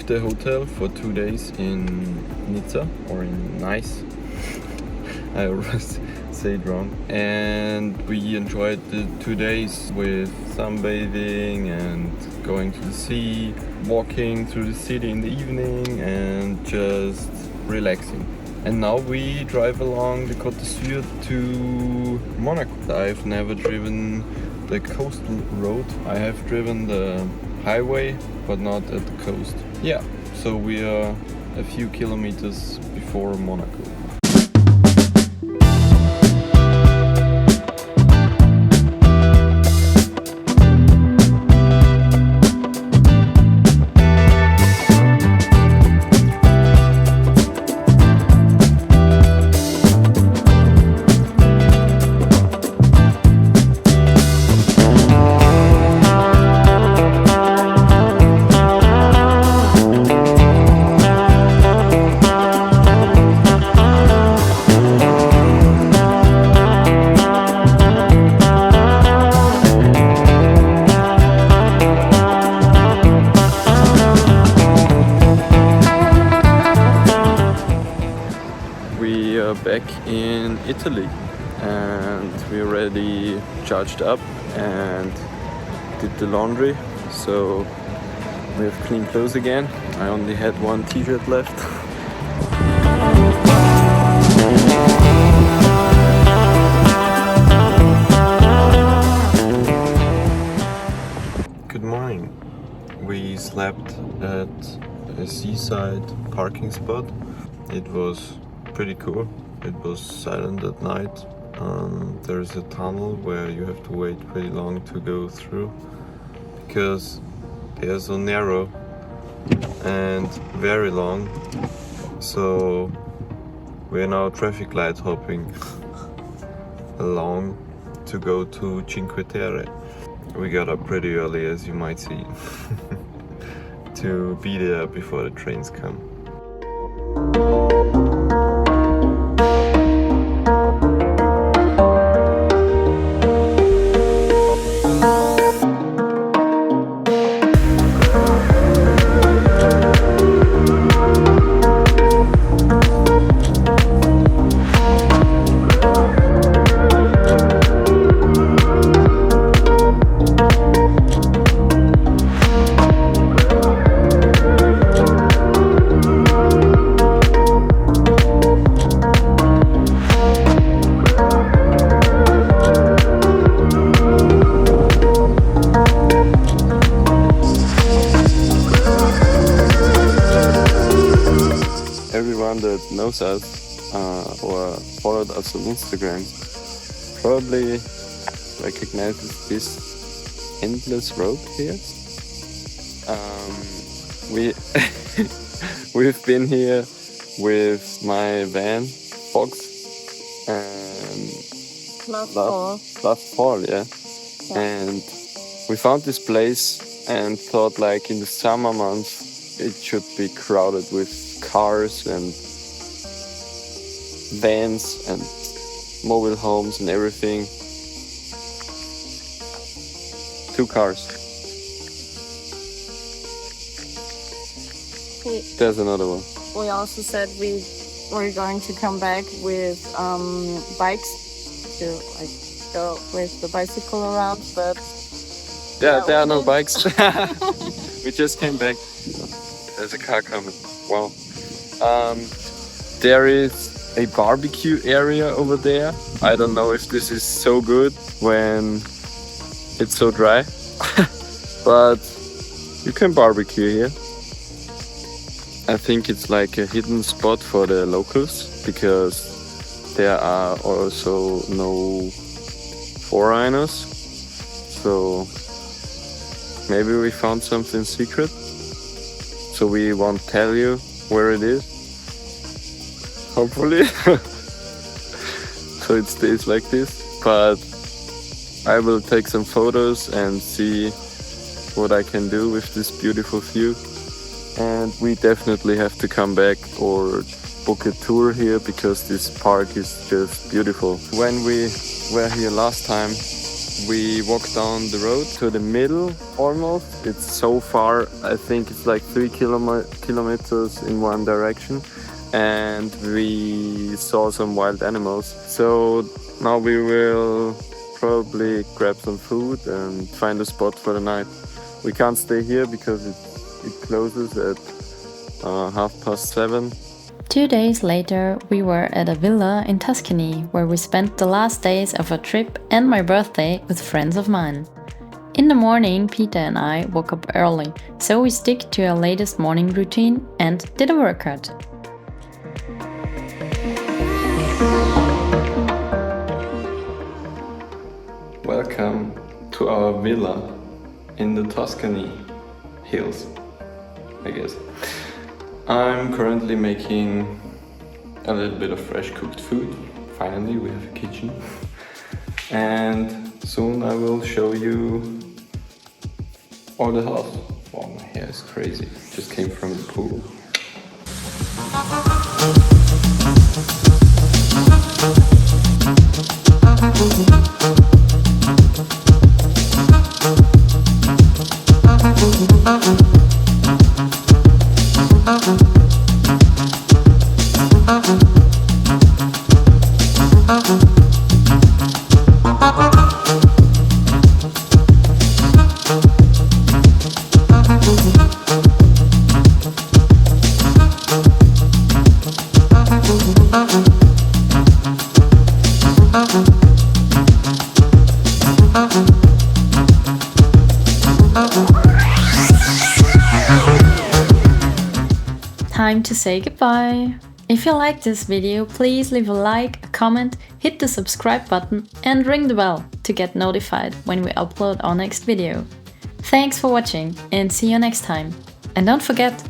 the hotel for 2 days in Nizza or in Nice. I always say it wrong. And we enjoyed the 2 days with sunbathing and going to the sea, walking through the city in the evening and just relaxing. And now we drive along the Côte d'Azur to Monaco. I've never driven the coastal road. I have driven the highway, but not at the coast. Yeah, so we are a few kilometers before Monaco. Back in Italy, and we already charged up and did the laundry, so we have clean clothes again. I only had one t-shirt left. Good morning. We slept at a seaside parking spot. It was pretty cool. It was silent at night. There's a tunnel where you have to wait pretty long to go through because they are so narrow and very long. So we're now traffic light hopping along to go to Cinque Terre. We got up pretty early, as you might see, to be there before the trains come. Everyone that knows us or followed us on Instagram probably recognizes this endless road here. We've been here with my van Fox last fall, yeah. And we found this place and thought, like, in the summer months it should be crowded with cars and vans and mobile homes and everything. 2 cars. There's another one. We also said we were going to come back with bikes to go with the bicycle around, but yeah, there are no bikes. We just came back. There's a car coming. Wow. There is a barbecue area over there. I don't know if this is so good when it's so dry, but you can barbecue here. I think it's like a hidden spot for the locals because there are also no foreigners. So maybe we found something secret. So we won't tell you where it is. Hopefully. So it stays like this. But I will take some photos and see what I can do with this beautiful view. And we definitely have to come back or book a tour here because this park is just beautiful. When we were here last time, We walked down the road to the middle almost. It's so far, I think it's like 3 kilometers in one direction, and we saw some wild animals. So now we will probably grab some food and find a spot for the night. We can't stay here because it closes at 7:30. 2 days later, we were at a villa in Tuscany where we spent the last days of our trip and my birthday with friends of mine. In the morning, Peter and I woke up early, so we stick to our latest morning routine and did a workout. Welcome to our villa in the Tuscany hills, I guess. I'm currently making a little bit of fresh cooked food. Finally, we have a kitchen. And soon I will show you all the house. Wow, my hair is crazy. Just came from the pool. Time to say goodbye. If you liked this video, please leave a like, a comment, hit the subscribe button and ring the bell to get notified when we upload our next video. Thanks for watching and see you next time. And don't forget,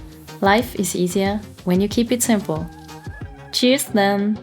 life is easier when you keep it simple. Cheers then!